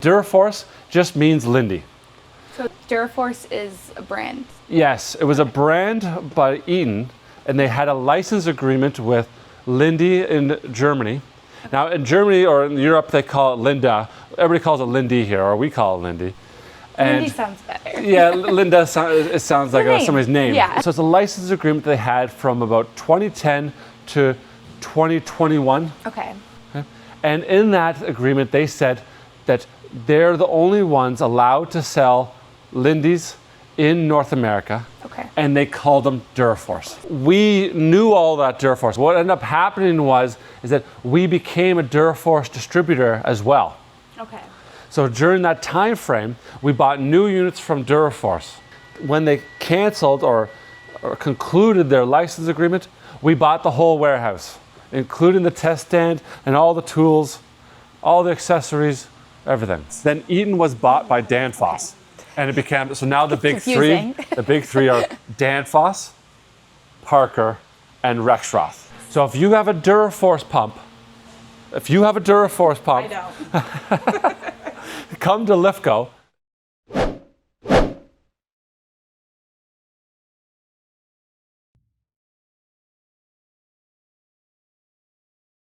DuraForce just means Linde. So DuraForce is a brand? Yes, it was a brand by Eaton, and they had a license agreement with Linde in Germany. Now in Germany or in Europe they call it Linde. Everybody calls it Linde here, or we call it Linde. And Linde sounds better. Yeah, Linde, it sounds like somebody's name. Yeah. So it's a license agreement they had from about 2010 to 2021. Okay. And in that agreement they said that they're the only ones allowed to sell Lindes in North America. Okay. And they called them DuraForce. We knew all that DuraForce. What ended up happening is that we became a DuraForce distributor as well. Okay. So during that time frame, we bought new units from DuraForce. When they canceled or concluded their license agreement, we bought the whole warehouse, including the test stand and all the tools, all the accessories, everything. Then Eaton was bought by Danfoss. And it became, so now the big three are Danfoss, Parker, and Rexroth. So if you have a DuraForce pump, I don't. come to LIFCO